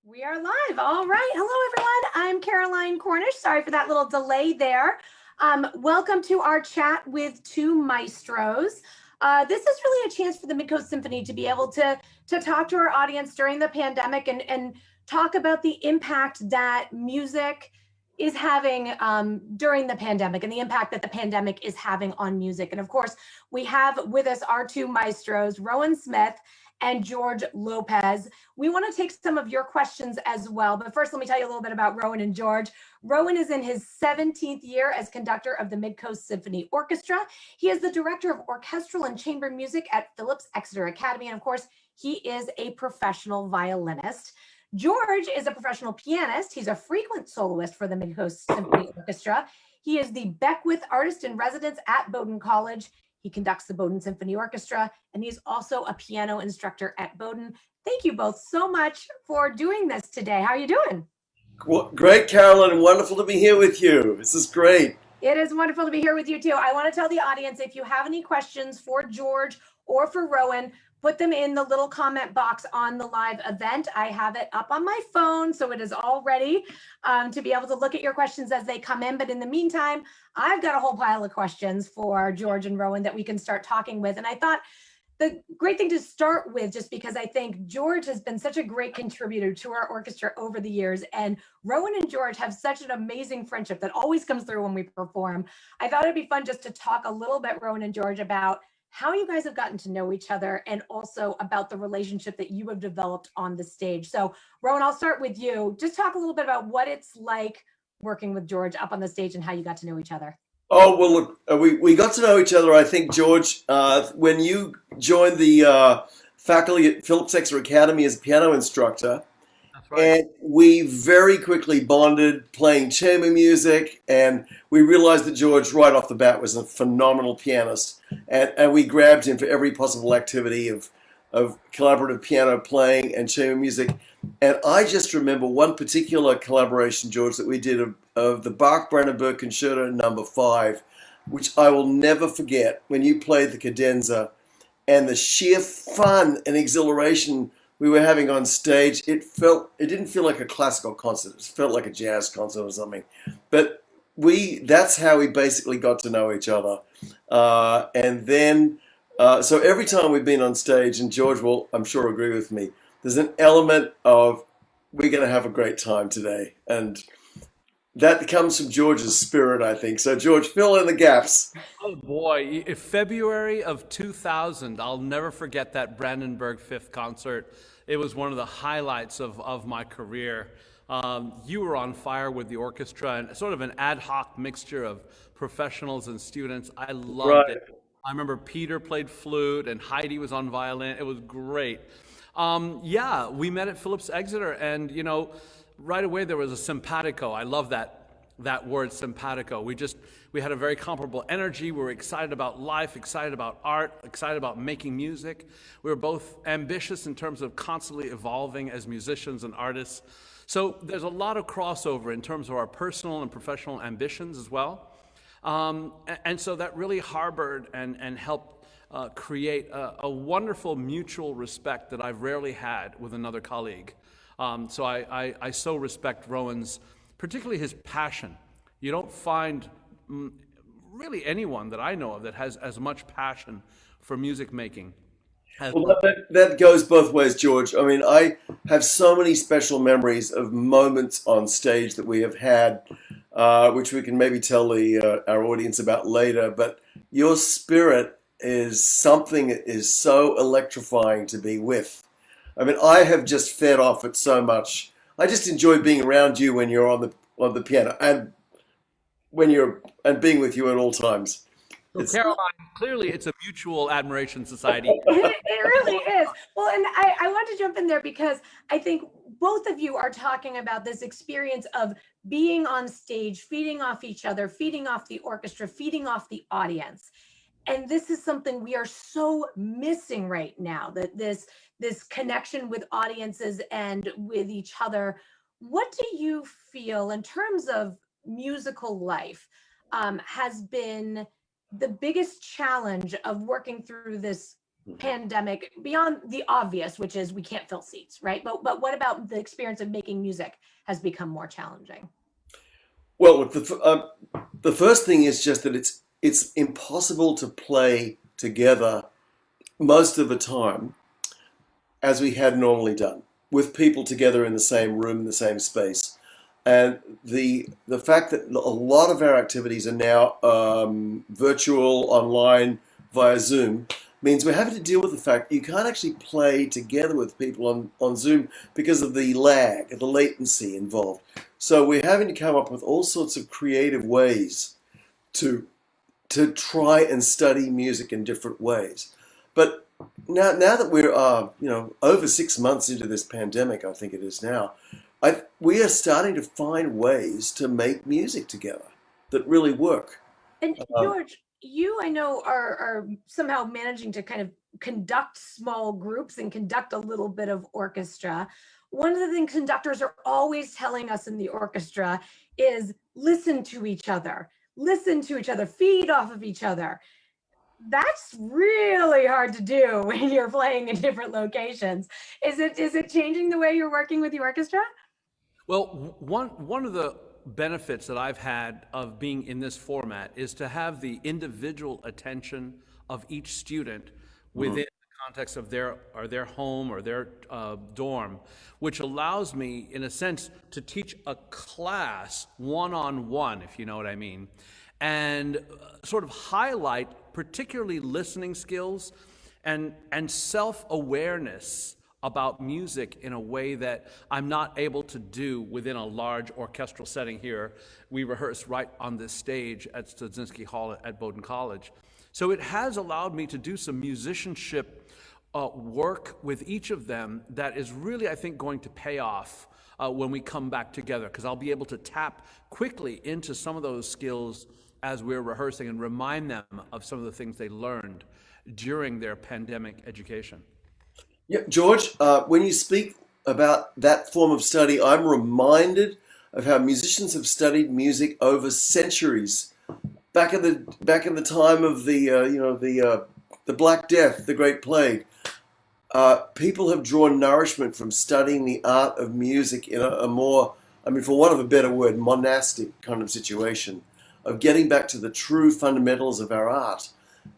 We are live. All right. Hello, everyone. I'm Caroline Cornish. Sorry for that little delay there. Welcome to our chat with Two Maestros. This is really a chance for the Midcoast Symphony to be able to talk to our audience during the pandemic and talk about the impact that music is having during the pandemic and the impact that the pandemic is having on music. And of course, we have with us our two maestros, Rohan Smith and George Lopez. We want to take some of your questions as well. But first, let me tell you a little bit about Rohan and George. Rohan is in his 17th year as conductor of the Midcoast Symphony Orchestra. He is the director of orchestral and chamber music at Phillips Exeter Academy. And of course, he is a professional violinist. George is a professional pianist. He's a frequent soloist for the Midcoast Symphony Orchestra. He is the Beckwith Artist in residence at Bowdoin College. He conducts the Bowdoin Symphony Orchestra, and he's also a piano instructor at Bowdoin. Thank you both so much for doing this today. How are you doing? Well, great, Caroline. Wonderful to be here with you. This is great. It is wonderful to be here with you, too. I want to tell the audience, if you have any questions for George or for Rohan, put them in the little comment box on the live event. I have it up on my phone, so it is all ready to be able to look at your questions as they come in. But in the meantime, I've got a whole pile of questions for George and Rohan that we can start talking with. And I thought the great thing to start with, just because I think George has been such a great contributor to our orchestra over the years, and Rohan and George have such an amazing friendship that always comes through when we perform. I thought it'd be fun just to talk a little bit, Rohan and George, about how you guys have gotten to know each other and also about the relationship that you have developed on the stage. So Rohan, I'll start with you. Just talk a little bit about what it's like working with George up on the stage and how you got to know each other. Oh, well, look, we got to know each other, I think, George, when you joined the faculty at Phillips Exeter Academy as a piano instructor. That's right. And we very quickly bonded playing chamber music, and we realized that George, right off the bat, was a phenomenal pianist. And we grabbed him for every possible activity of collaborative piano playing and chamber music. And I just remember one particular collaboration, George, that we did of the Bach-Brandenburg Concerto No. 5, which I will never forget, when you played the cadenza and the sheer fun and exhilaration we were having on stage. It didn't feel like a classical concert. It felt like a jazz concert or something. But that's how we basically got to know each other. And then, so every time we've been on stage, and George will, I'm sure, agree with me, there's an element of, we're going to have a great time today. And that comes from George's spirit, I think. So George, fill in the gaps. Oh boy, February of 2000, I'll never forget that Brandenburg Fifth concert. It was one of the highlights of my career. You were on fire with the orchestra, and sort of an ad hoc mixture of professionals and students. I loved it. I remember Peter played flute and Heidi was on violin. It was great. Yeah, we met at Phillips Exeter, and right away there was a simpatico. I love that word, simpatico. We had a very comparable energy. We were excited about life, excited about art, excited about making music. We were both ambitious in terms of constantly evolving as musicians and artists. So there's a lot of crossover in terms of our personal and professional ambitions as well. And so that really harbored and helped create a wonderful mutual respect that I've rarely had with another colleague. So I so respect Rohan's, particularly his passion. You don't find really anyone that I know of that has as much passion for music making. Well, that goes both ways, George. I mean, I have so many special memories of moments on stage that we have had, which we can maybe tell our audience about later. But your spirit is something that is so electrifying to be with. I mean, I have just fed off it so much. I just enjoy being around you when you're on the piano, and being with you at all times. So Caroline, clearly it's a mutual admiration society. It really is. Well, and I want to jump in there because I think both of you are talking about this experience of being on stage, feeding off each other, feeding off the orchestra, feeding off the audience. And this is something we are so missing right now, that this connection with audiences and with each other. What do you feel in terms of musical life has been the biggest challenge of working through this pandemic, beyond the obvious, which is we can't fill seats, right? But what about the experience of making music has become more challenging? Well, the first thing is just that it's impossible to play together most of the time as we had normally done, with people together in the same room, in the same space. And the fact that a lot of our activities are now virtual, online, via Zoom, means we're having to deal with the fact you can't actually play together with people on Zoom because of the lag, the latency involved. So we're having to come up with all sorts of creative ways to try and study music in different ways. But now that we're over 6 months into this pandemic, I think it is now, we are starting to find ways to make music together that really work. And George, you, I know, are somehow managing to kind of conduct small groups and conduct a little bit of orchestra. One of the things conductors are always telling us in the orchestra is listen to each other, feed off of each other. That's really hard to do when you're playing in different locations. Is it changing the way you're working with the orchestra? Well, one of the benefits that I've had of being in this format is to have the individual attention of each student within the context of their home or their dorm, which allows me, in a sense, to teach a class one-on-one, if you know what I mean, and sort of highlight particularly listening skills and self-awareness about music in a way that I'm not able to do within a large orchestral setting here. We rehearse right on this stage at Studzinski Hall at Bowdoin College. So it has allowed me to do some musicianship work with each of them that is really, I think, going to pay off when we come back together, because I'll be able to tap quickly into some of those skills as we're rehearsing and remind them of some of the things they learned during their pandemic education. Yeah, George, when you speak about that form of study, I'm reminded of how musicians have studied music over centuries. Back in the time of the Black Death, the Great Plague, people have drawn nourishment from studying the art of music in a more, I mean, for want of a better word, monastic kind of situation, of getting back to the true fundamentals of our art.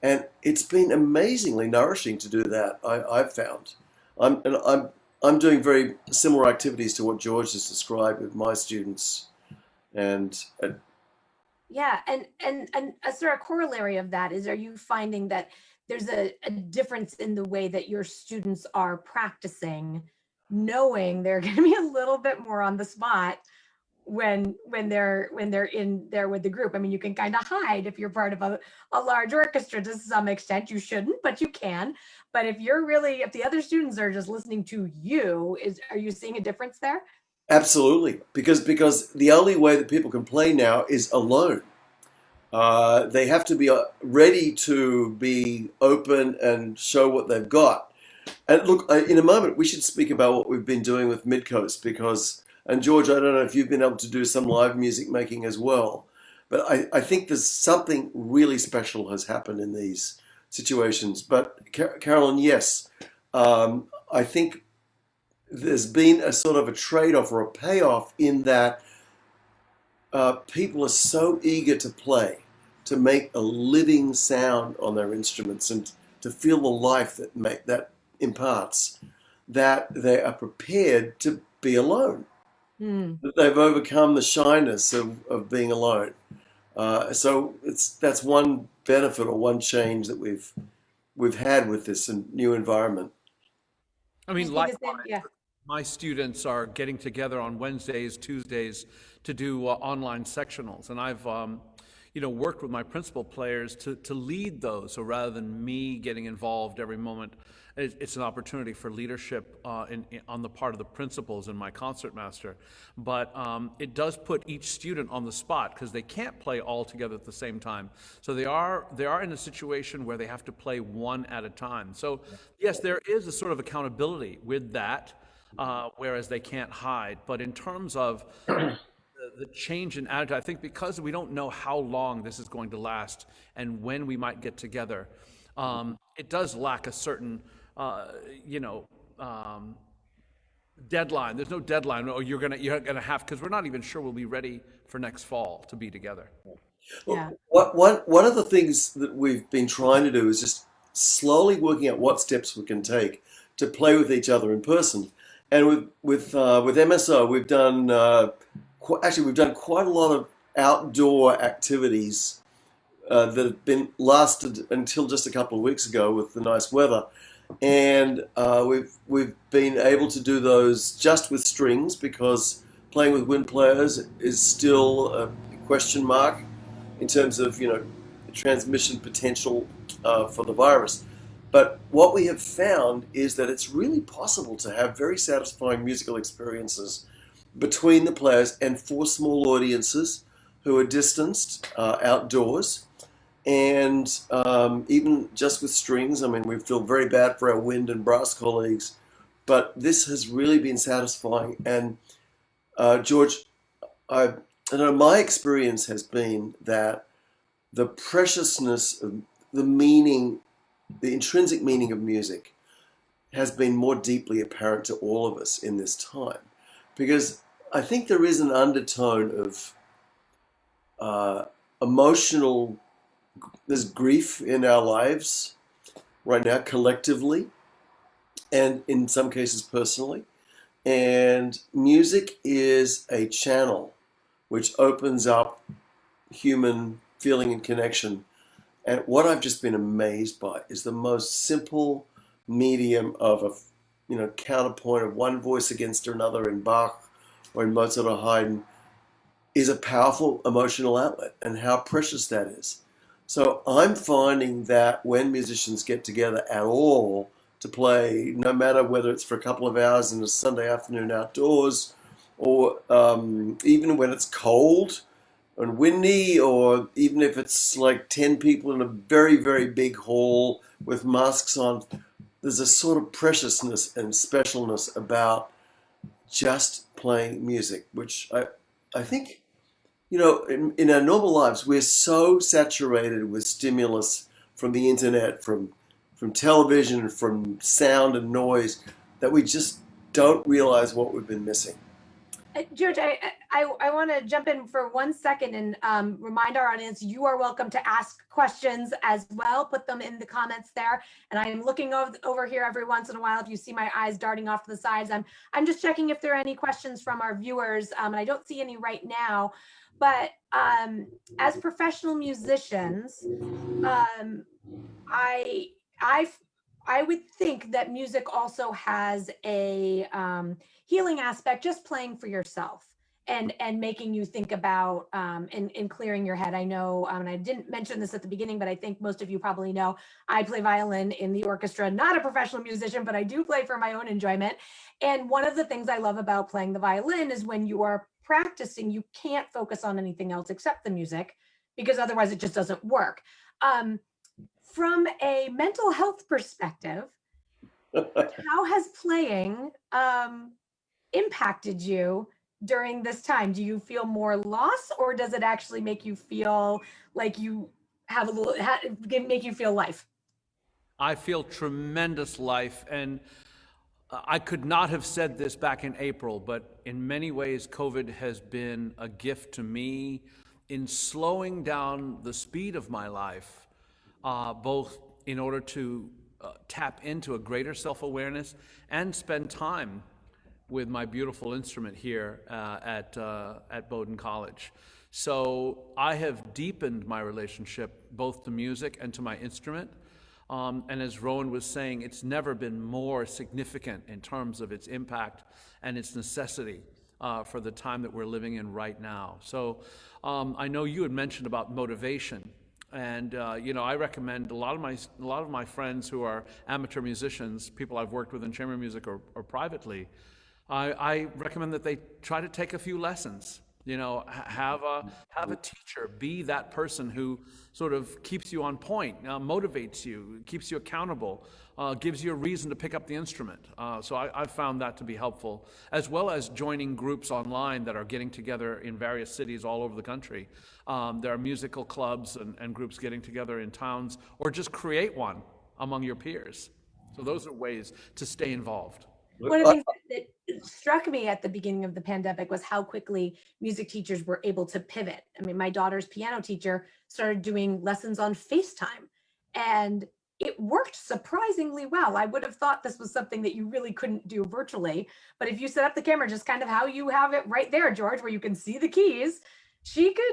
And it's been amazingly nourishing to do that, I've found. I'm doing very similar activities to what George has described with my students. And yeah, and a sort of corollary of that is, are you finding that there's a difference in the way that your students are practicing, knowing they're going to be a little bit more on the spot when they're in there with the group? I mean, you can kind of hide if you're part of a large orchestra to some extent. You shouldn't, but you can. But if the other students are just listening to you, are you seeing a difference there? absolutely, because the only way that people can play now is alone. They have to be ready to be open and show what they've got. And look, in a moment, we should speak about what we've been doing with Midcoast, because, and George, I don't know if you've been able to do some live music making as well, but I think there's something really special has happened in these situations. But Caroline, yes, I think there's been a sort of a trade-off or a payoff in that people are so eager to play, to make a living sound on their instruments and to feel the life that imparts, that they are prepared to be alone. That they've overcome the shyness of being alone. So that's one benefit or one change that we've had with this new environment. I mean, Yeah. my students are getting together on Wednesdays, Tuesdays to do online sectionals, and I've worked with my principal players to lead those. So rather than me getting involved every moment, it's an opportunity for leadership on the part of the principals and my concertmaster. But it does put each student on the spot because they can't play all together at the same time. So they are in a situation where they have to play one at a time. So yes, there is a sort of accountability with that, whereas they can't hide. But in terms of the change in attitude, I think because we don't know how long this is going to last and when we might get together, it does lack a certain, you know, deadline. There's no deadline. Oh, you're gonna have, because we're not even sure we'll be ready for next fall to be together. Yeah. One of the things that we've been trying to do is just slowly working out what steps we can take to play with each other in person. And with MSO, we've done we've done quite a lot of outdoor activities that have been lasted until just a couple of weeks ago with the nice weather, and we've been able to do those just with strings because playing with wind players is still a question mark in terms of the transmission potential for the virus. But what we have found is that it's really possible to have very satisfying musical experiences between the players and for small audiences who are distanced outdoors. And even just with strings, I mean, we feel very bad for our wind and brass colleagues, but this has really been satisfying. And George, I know my experience has been that the preciousness of the meaning, the intrinsic meaning of music has been more deeply apparent to all of us in this time. Because I think there is an undertone of emotional, there's grief in our lives right now collectively, and in some cases personally. And music is a channel which opens up human feeling and connection. And what I've just been amazed by is the most simple medium of a counterpoint of one voice against another in Bach or in Mozart or Haydn is a powerful emotional outlet, and how precious that is. So I'm finding that when musicians get together at all to play, no matter whether it's for a couple of hours in a Sunday afternoon outdoors, or even when it's cold and windy, or even if it's like 10 people in a very, very big hall with masks on, there's a sort of preciousness and specialness about just playing music, which I think, in our normal lives, we're so saturated with stimulus from the internet, from television, from sound and noise, that we just don't realize what we've been missing. George, I want to jump in for 1 second and remind our audience you are welcome to ask questions as well. Put them in the comments there. And I am looking over here every once in a while. If you see my eyes darting off to the sides, I'm just checking if there are any questions from our viewers. And I don't see any right now. But as professional musicians, I would think that music also has a healing aspect, just playing for yourself and making you think about and clearing your head. I know, and I didn't mention this at the beginning, but I think most of you probably know I play violin in the orchestra, not a professional musician, but I do play for my own enjoyment. And one of the things I love about playing the violin is when you are practicing, you can't focus on anything else except the music, because otherwise it just doesn't work. From a mental health perspective, how has playing impacted you during this time? Do you feel more loss, or does it actually make you feel like you have make you feel life? I feel tremendous life, and I could not have said this back in April, but in many ways, COVID has been a gift to me in slowing down the speed of my life, both in order to tap into a greater self-awareness and spend time with my beautiful instrument here at Bowdoin College. So I have deepened my relationship both to music and to my instrument. And as Rohan was saying, it's never been more significant in terms of its impact and its necessity for the time that we're living in right now. So I know you had mentioned about motivation, and I recommend a lot of my friends who are amateur musicians, people I've worked with in chamber music or privately. I recommend that they try to take a few lessons You know, have a teacher, be that person who sort of keeps you on point, motivates you, keeps you accountable, gives you a reason to pick up the instrument. So I've found that to be helpful, as well as joining groups online that are getting together in various cities all over the country. There are musical clubs and groups getting together in towns, or just create one among your peers. So those are ways to stay involved. One of the things that struck me at the beginning of the pandemic was how quickly music teachers were able to pivot. I mean, my daughter's piano teacher started doing lessons on FaceTime, and it worked surprisingly well. I would have thought this was something that you really couldn't do virtually, but if you set up the camera just kind of how you have it right there, George, where you can see the keys, she can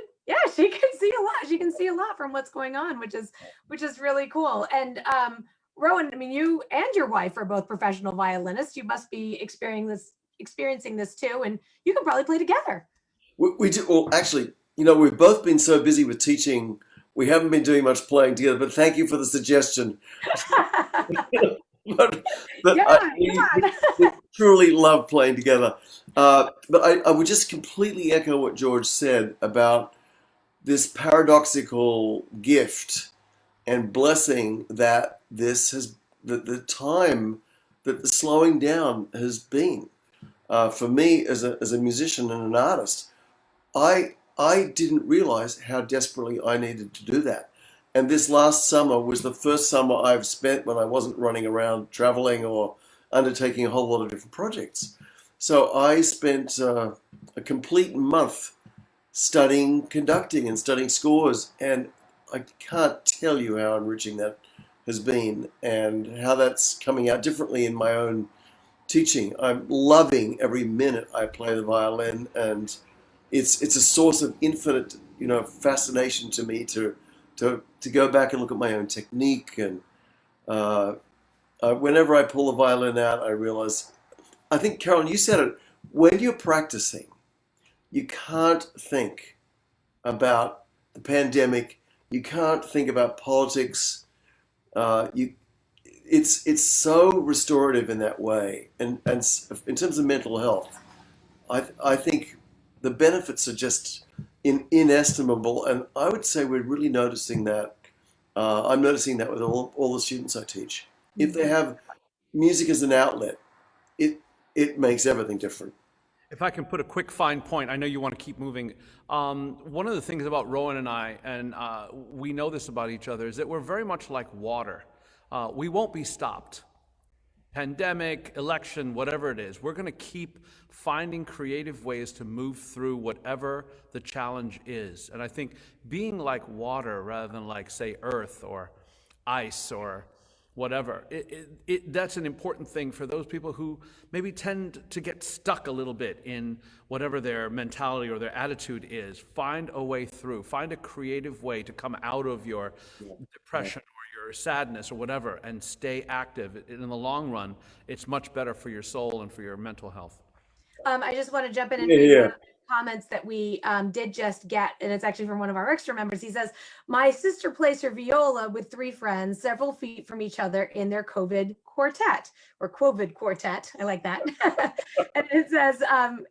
see a lot. She can see a lot from what's going on, which is really cool. And Rohan, I mean, you and your wife are both professional violinists. You must be experiencing this too, and you can probably play together. We do. Well, actually, you know, we've both been so busy with teaching, we haven't been doing much playing together. But thank you for the suggestion. but we truly love playing together. But I would just completely echo what George said about this paradoxical gift and blessing that this has, the time that the slowing down has been. For me as a musician and an artist, I didn't realize how desperately I needed to do that. And this last summer was the first summer I've spent when I wasn't running around traveling or undertaking a whole lot of different projects. So I spent a complete month studying conducting and studying scores, and I can't tell you how enriching that has been and how that's coming out differently in my own teaching. I'm loving every minute I play the violin, and it's a source of infinite, you know, fascination to me to go back and look at my own technique. And whenever I pull the violin out, I realize, I think, Caroline, you said it, when you're practicing, you can't think about the pandemic. You can't think about politics. It's so restorative in that way. And in terms of mental health, I think the benefits are just inestimable. And I would say we're really noticing that. I'm noticing that with all the students I teach. If they have music as an outlet, it makes everything different. If I can put a quick fine point, I know you want to keep moving. One of the things about Rohan and I, and we know this about each other, is that we're very much like water. We won't be stopped. Pandemic, election, whatever it is, we're going to keep finding creative ways to move through whatever the challenge is. And I think being like water rather than like, say, earth or ice or whatever, that's an important thing for those people who maybe tend to get stuck a little bit in whatever their mentality or their attitude is. Find a way through. Find a creative way to come out of your depression or your sadness or whatever and stay active. In the long run, it's much better for your soul and for your mental health. I just want to jump in and read one of the comments that we did just get, and it's actually from one of our extra members. He says, my sister plays her viola with 3 friends several feet from each other in their COVID quartet, or COVID quartet. I like that. And it says,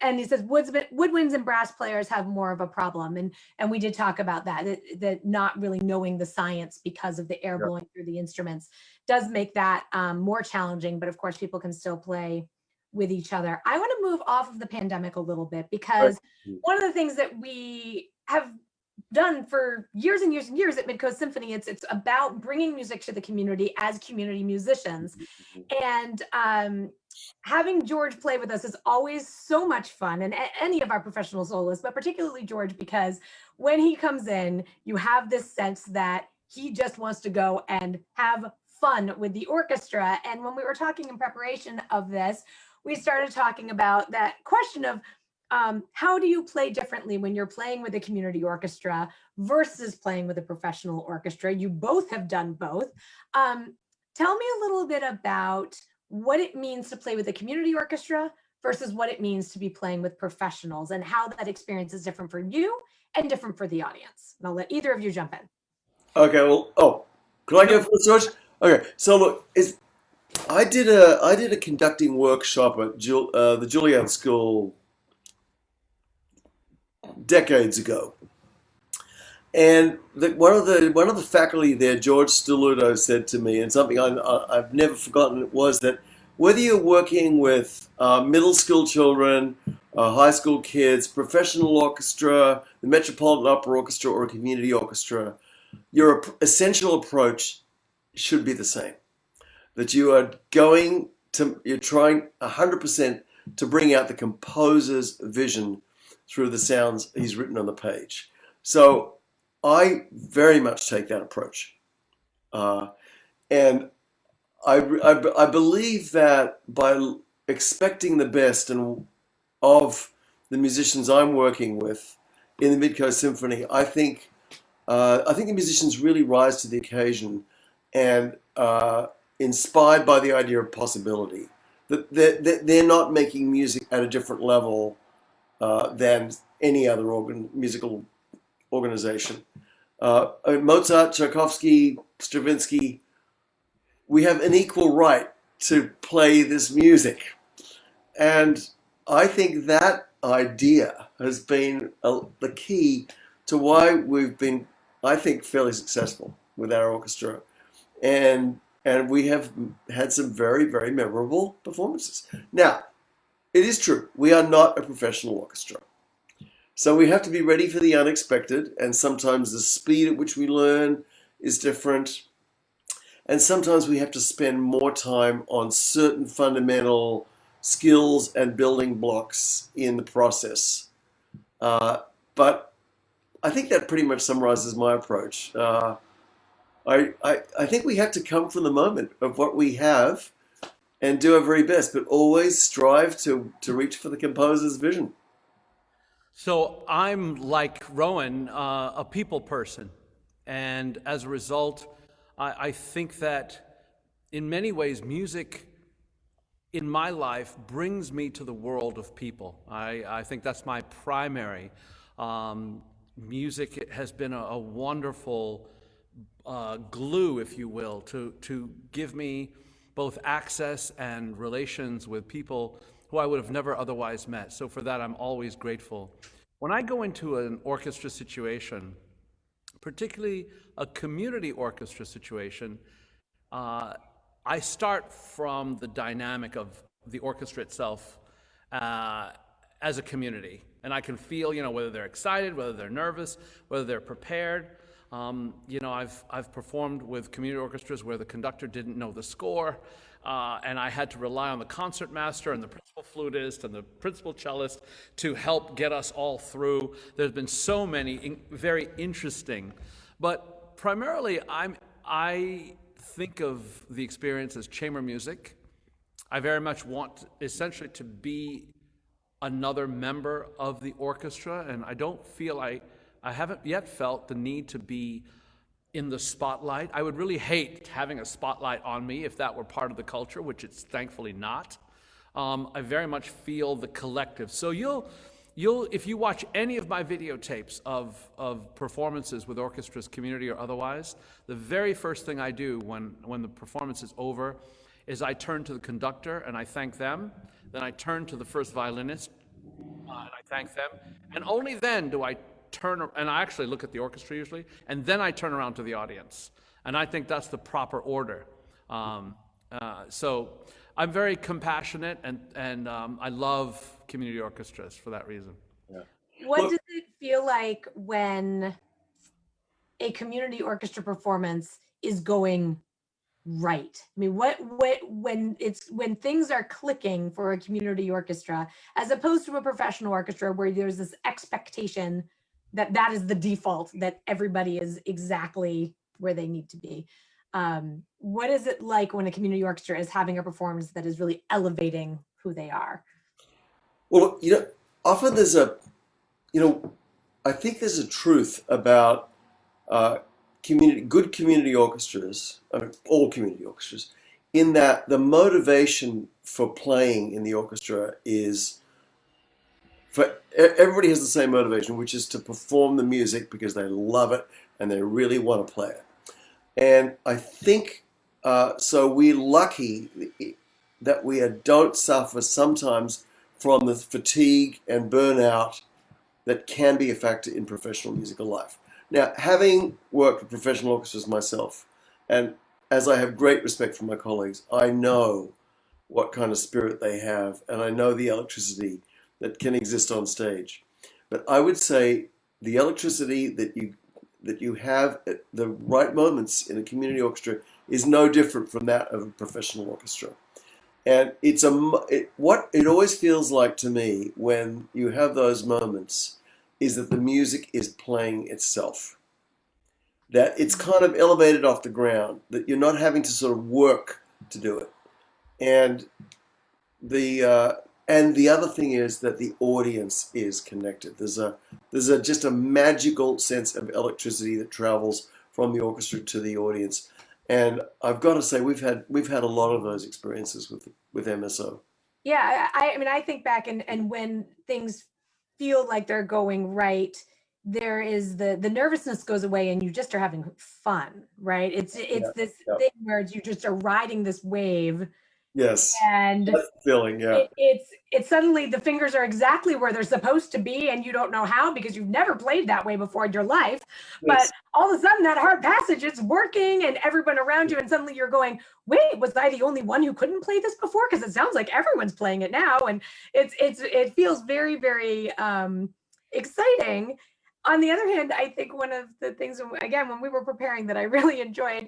and he says, woodwinds and brass players have more of a problem. And we did talk about that not really knowing the science because of the air blowing through the instruments does make that more challenging. But of course, people can still play with each other. I want to move off of the pandemic a little bit, because one of the things that we have done for years and years and years at Midcoast Symphony, it's about bringing music to the community as community musicians. And having George play with us is always so much fun, and any of our professional soloists, but particularly George, because when he comes in, you have this sense that he just wants to go and have fun with the orchestra. And when we were talking in preparation of this, we started talking about that question of how do you play differently when you're playing with a community orchestra versus playing with a professional orchestra? You both have done both. Tell me a little bit about what it means to play with a community orchestra versus what it means to be playing with professionals, and how that experience is different for you and different for the audience. And I'll let either of you jump in. Okay, well, can I go first, George? Okay, so look, I did a conducting workshop at the Juilliard School decades ago. And one of the faculty there, George Stuluto, said to me, and something I've never forgotten, was that whether you're working with middle school children, high school kids, professional orchestra, the Metropolitan Opera Orchestra, or a community orchestra, your essential approach should be the same. That you're trying 100% to bring out the composer's vision through the sounds he's written on the page. So I very much take that approach. And I believe that by expecting the best of the musicians I'm working with in the Midcoast Symphony, I think the musicians really rise to the occasion and inspired by the idea of possibility. That they're not making music at a different level than any other musical organization. Mozart, Tchaikovsky, Stravinsky, we have an equal right to play this music. And I think that idea has been the key to why we've been, I think, fairly successful with our orchestra. And we have had some very, very memorable performances. Now, it is true, we are not a professional orchestra. So we have to be ready for the unexpected, and sometimes the speed at which we learn is different. And sometimes we have to spend more time on certain fundamental skills and building blocks in the process. But I think that pretty much summarizes my approach. I think we have to come from the moment of what we have and do our very best, but always strive to reach for the composer's vision. So I'm like Rohan, a people person. And as a result, I think that in many ways, music in my life brings me to the world of people. I think that's my primary. Music has been a wonderful glue, if you will, to give me both access and relations with people who I would have never otherwise met. So for that, I'm always grateful. When I go into an orchestra situation, particularly a community orchestra situation, I start from the dynamic of the orchestra itself as a community. And I can feel, whether they're excited, whether they're nervous, whether they're prepared. I've performed with community orchestras where the conductor didn't know the score, and I had to rely on the concertmaster and the principal flutist and the principal cellist to help get us all through. There's been so many very interesting, but primarily I think of the experience as chamber music. I very much want essentially to be another member of the orchestra, and I don't feel I haven't yet felt the need to be in the spotlight. I would really hate having a spotlight on me if that were part of the culture, which it's thankfully not. I very much feel the collective. So you'll if you watch any of my videotapes of performances with orchestras, community or otherwise, the very first thing I do when the performance is over is I turn to the conductor and I thank them. Then I turn to the first violinist and I thank them. And only then do I turn, and I actually look at the orchestra usually, and then I turn around to the audience. And I think that's the proper order. So I'm very compassionate, and I love community orchestras for that reason. Yeah. What does it feel like when a community orchestra performance is going right? I mean, when things are clicking for a community orchestra, as opposed to a professional orchestra where there's this expectation that is the default, that everybody is exactly where they need to be. What is it like when a community orchestra is having a performance that is really elevating who they are? Well, often there's I think there's a truth about good community orchestras, all community orchestras, in that the motivation for playing in the orchestra is, everybody has the same motivation, which is to perform the music because they love it and they really want to play it. And I think, so we're lucky that we don't suffer sometimes from the fatigue and burnout that can be a factor in professional musical life. Now, having worked with professional orchestras myself, and as I have great respect for my colleagues, I know what kind of spirit they have, and I know the electricity that can exist on stage. But I would say the electricity that you have at the right moments in a community orchestra is no different from that of a professional orchestra. And what it always feels like to me when you have those moments is that the music is playing itself. That it's kind of elevated off the ground, that you're not having to sort of work to do it. And the other thing is that the audience is connected. There's just a magical sense of electricity that travels from the orchestra to the audience. And I've got to say, we've had a lot of those experiences with MSO. Yeah, I mean, I think back and when things feel like they're going right, there is the nervousness goes away and you just are having fun, right? It's this thing where you just are riding this wave. Yes. And that's the feeling, yeah. It's suddenly the fingers are exactly where they're supposed to be and you don't know how because you've never played that way before in your life. Yes. But all of a sudden that hard passage is working and everyone around you and suddenly you're going, wait, was I the only one who couldn't play this before? Because it sounds like everyone's playing it now. And it feels very, very exciting. On the other hand, I think one of the things, again, when we were preparing that I really enjoyed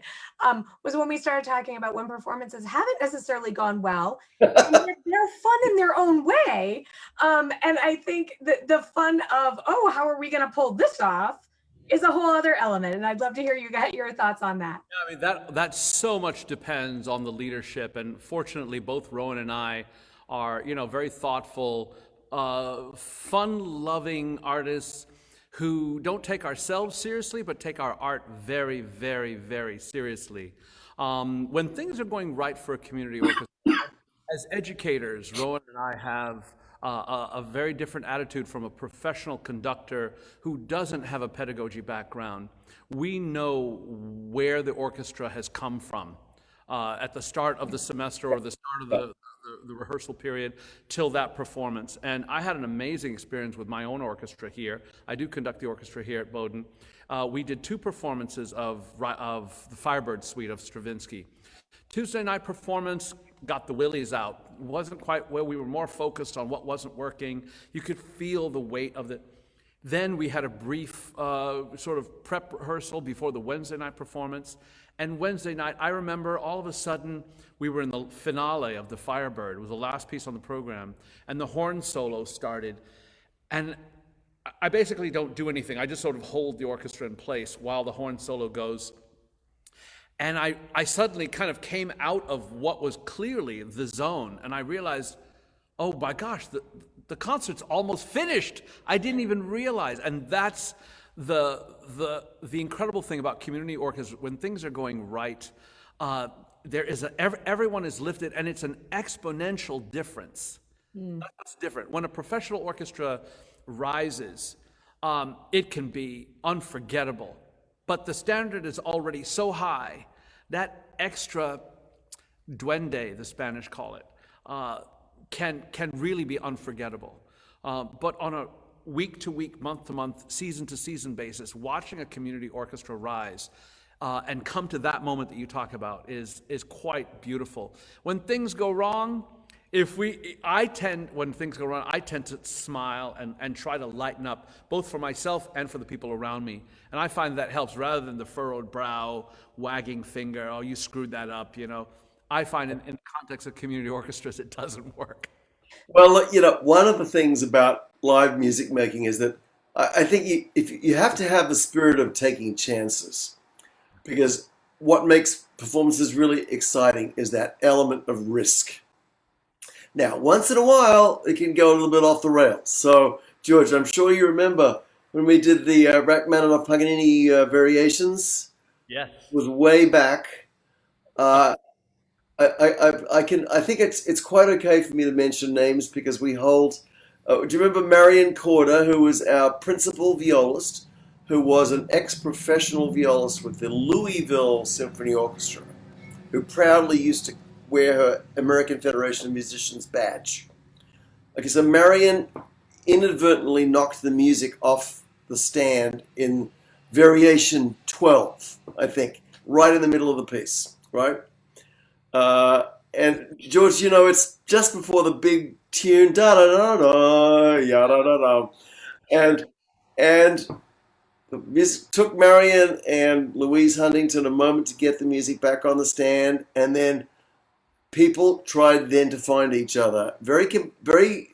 was when we started talking about when performances haven't necessarily gone well, and yet they're fun in their own way. And I think the fun of, oh, how are we going to pull this off is a whole other element. And I'd love to hear your thoughts on that. Yeah, I mean, that so much depends on the leadership. And fortunately, both Rohan and I are, very thoughtful, fun-loving artists who don't take ourselves seriously, but take our art very, very, very seriously. When things are going right for a community orchestra, as educators, Rohan and I have a very different attitude from a professional conductor who doesn't have a pedagogy background. We know where the orchestra has come from at the start of the semester or the start of the rehearsal period till that performance. And I had an amazing experience with my own orchestra here. I do conduct the orchestra here at Bowdoin. We did 2 performances of the Firebird Suite of Stravinsky. Tuesday night performance got the willies out. Wasn't quite where we were more focused on what wasn't working. You could feel the weight of it. Then we had a brief sort of prep rehearsal before the Wednesday night performance. And Wednesday night, I remember all of a sudden we were in the finale of the Firebird. It was the last piece on the program. And the horn solo started. And I basically don't do anything. I just sort of hold the orchestra in place while the horn solo goes. And I suddenly kind of came out of what was clearly the zone. And I realized, oh my gosh, the concert's almost finished. I didn't even realize. And that's the incredible thing about community orchestra. When things are going right, everyone is lifted, and it's an exponential difference. That's different. When a professional orchestra rises, it can be unforgettable. But the standard is already so high that extra duende, the Spanish call it, can really be unforgettable. But on a week-to-week, month-to-month, season-to-season basis, watching a community orchestra rise and come to that moment that you talk about is quite beautiful. When things go wrong, when things go wrong, I tend to smile and try to lighten up, both for myself and for the people around me. And I find that helps, rather than the furrowed brow, wagging finger, oh, you screwed that up, I find in the context of community orchestras, it doesn't work. Well, one of the things about live music making is that I think you have to have the spirit of taking chances, because what makes performances really exciting is that element of risk. Now, once in a while, it can go a little bit off the rails. So, George, I'm sure you remember when we did the Rachmaninoff Paganini variations. Yes. It was way back. I think it's quite okay for me to mention names because we hold. Do you remember Marion Corder, who was our principal violist, who was an ex-professional violist with the Louisville Symphony Orchestra, who proudly used to wear her American Federation of Musicians badge. Okay, so Marion inadvertently knocked the music off the stand in variation 12, I think, right in the middle of the piece, right? And George, it's just before the big tune, da da da da, ya da da da, and and the music took Marion and Louise Huntington a moment to get the music back on the stand, and then people tried then to find each other very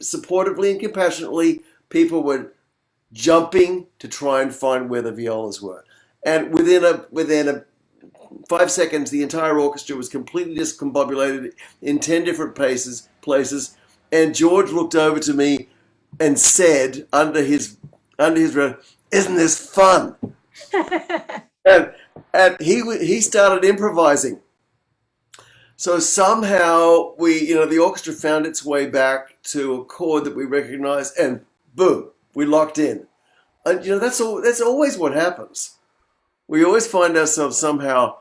supportively and compassionately. People were jumping to try and find where the violas were, and within a 5 seconds, the entire orchestra was completely discombobulated in 10 different places. And George looked over to me and said, under his breath, "Isn't this fun?" and he started improvising. So somehow the orchestra found its way back to a chord that we recognized, and boom, we locked in. And that's always what happens. We always find ourselves somehow.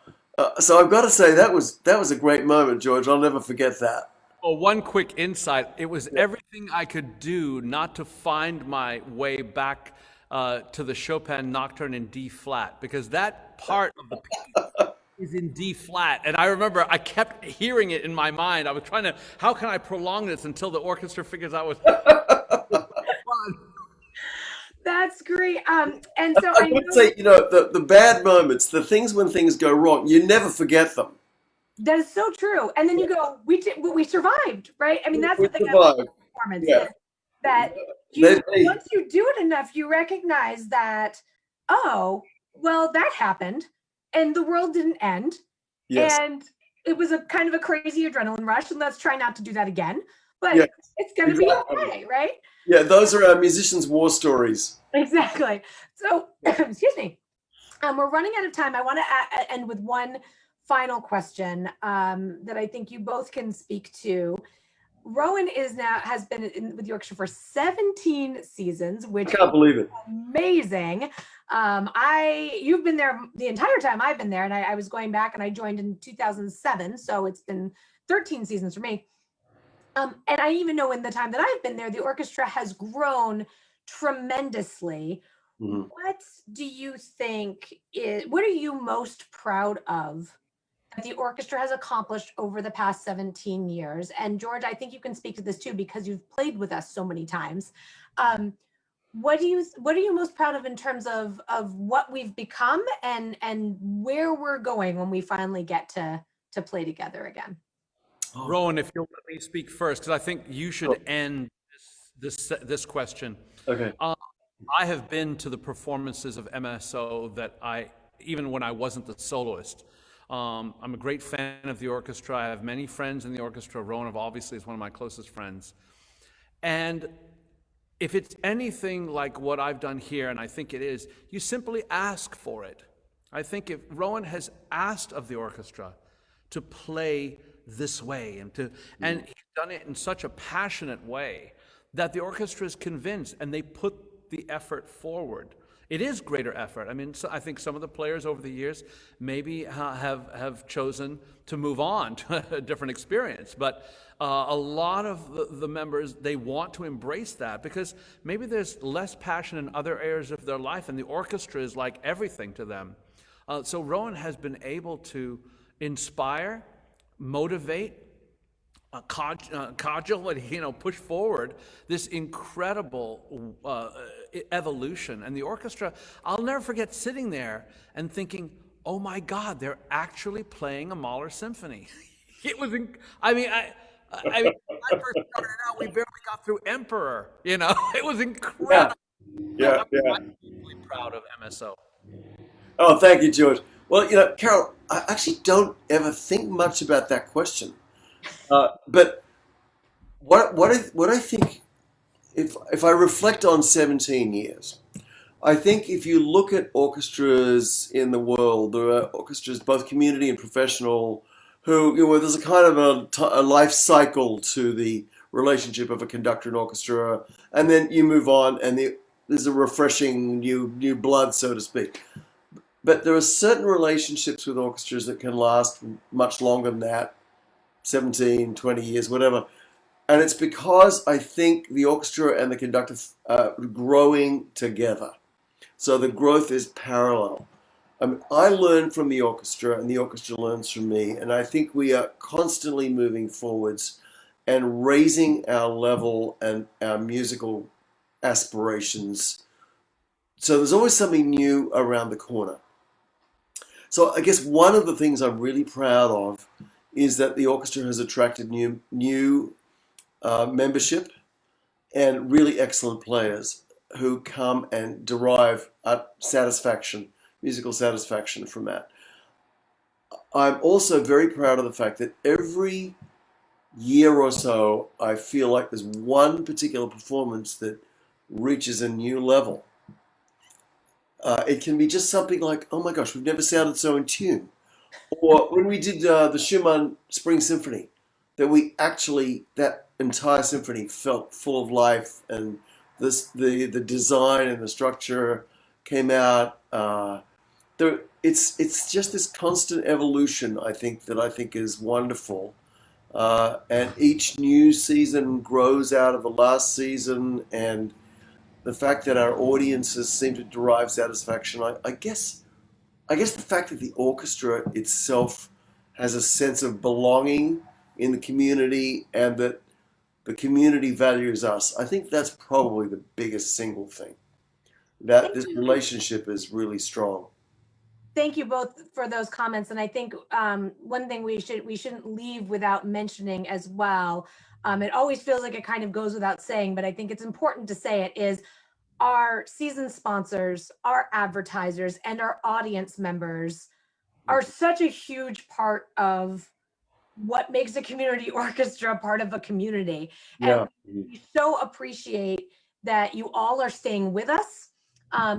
So I've got to say that was a great moment, George. I'll never forget that. Well, one quick insight. It was everything I could do not to find my way back to the Chopin Nocturne in D flat, because that part of the piece is in D flat. And I remember I kept hearing it in my mind. I was trying to, how can I prolong this until the orchestra figures out what's fun? That's great. And so I would say, the bad moments, the things when things go wrong, you never forget them. that is so true. And then you go, we survived, right? I mean, that's We the thing survived. about performance Yeah. is that once you do it enough, you recognize that, oh, well, that happened, and the world didn't end, Yes. and it was a kind of a crazy adrenaline rush, and let's try not to do that again. But Yes, it's going to be okay, right? Yeah, those are our musicians' war stories. Exactly. So, excuse me. We're running out of time. I want to end with one final question that I think you both can speak to. Rohan has been with the orchestra for 17 seasons, which I can't believe it. is amazing. You've been there the entire time I've been there, and I was going back, and I joined in 2007, so it's been 13 seasons for me. And I even know in the time that I've been there, the orchestra has grown tremendously. Mm-hmm. What do you think what are you most proud of that the orchestra has accomplished over the past 17 years? And George, I think you can speak to this too, because you've played with us so many times. What are you most proud of in terms of what we've become and where we're going when we finally get to play together again? Rohan, if you'll let me speak first, because I think you should end this question. Okay. I have been to the performances of MSO even when I wasn't the soloist. I'm a great fan of the orchestra. I have many friends in the orchestra. Rohan obviously is one of my closest friends. And if it's anything like what I've done here, and I think it is, you simply ask for it. I think if Rohan has asked of the orchestra to play this way and he's done it in such a passionate way that the orchestra is convinced and they put the effort forward. It is greater effort. I mean, I think some of the players over the years maybe have chosen to move on to a different experience, but a lot of the members, they want to embrace that because maybe there's less passion in other areas of their life, and the orchestra is like everything to them. So Rohan has been able to inspire, motivate, cudgel, push forward this incredible evolution. And the orchestra, I'll never forget sitting there and thinking, oh my God, they're actually playing a Mahler symphony. It was, I mean, when I first started out, we barely got through Emperor, it was incredible. Yeah. I'm deeply proud of MSO. Oh, thank you, George. Well, Carol, I actually don't ever think much about that question. But what I think, if I reflect on 17 years, I think if you look at orchestras in the world, there are orchestras, both community and professional, who there's a kind of a life cycle to the relationship of a conductor and orchestra, and then you move on, and there's a refreshing new blood, so to speak. But there are certain relationships with orchestras that can last much longer than that, 17, 20 years, whatever. And it's because I think the orchestra and the conductor are growing together. So the growth is parallel. I learn from the orchestra and the orchestra learns from me. And I think we are constantly moving forwards and raising our level and our musical aspirations. So there's always something new around the corner. So I guess one of the things I'm really proud of is that the orchestra has attracted new membership and really excellent players who come and derive satisfaction, musical satisfaction from that. I'm also very proud of the fact that every year or so, I feel like there's one particular performance that reaches a new level. It can be just something like, oh my gosh, we've never sounded so in tune. Or when we did the Schumann Spring Symphony, that entire symphony felt full of life, and the design and the structure came out. It's just this constant evolution, I think is wonderful. And each new season grows out of the last season, and the fact that our audiences seem to derive satisfaction, I guess the fact that the orchestra itself has a sense of belonging in the community and that the community values us, I think that's probably the biggest single thing. That this relationship is really strong. Thank you both for those comments. And I think one thing we shouldn't leave without mentioning as well, it always feels like it kind of goes without saying, but I think it's important to say it, is our season sponsors, our advertisers, and our audience members are such a huge part of what makes a community orchestra part of a community. Yeah. And we so appreciate that you all are staying with us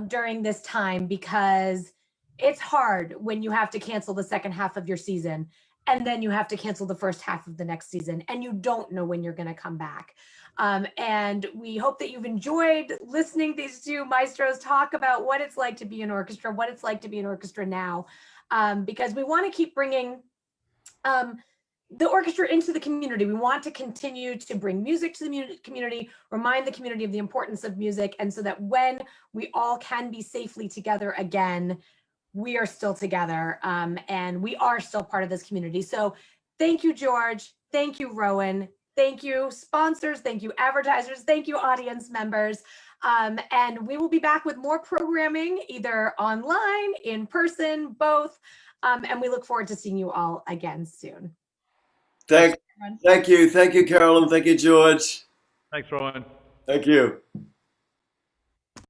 during this time, because it's hard when you have to cancel the second half of your season and then you have to cancel the first half of the next season and you don't know when you're going to come back. And we hope that you've enjoyed listening to these two maestros talk about what it's like to be an orchestra, what it's like to be an orchestra now, because we want to keep bringing the orchestra into the community. We want to continue to bring music to the community, remind the community of the importance of music, and so that when we all can be safely together again, we are still together, and we are still part of this community. So thank you, George. Thank you, Rohan. Thank you, sponsors. Thank you, advertisers. Thank you, audience members. And we will be back with more programming, either online, in person, both. And we look forward to seeing you all again soon. Thank you, Carolyn. Thank you, George. Thanks, Rohan. Thank you.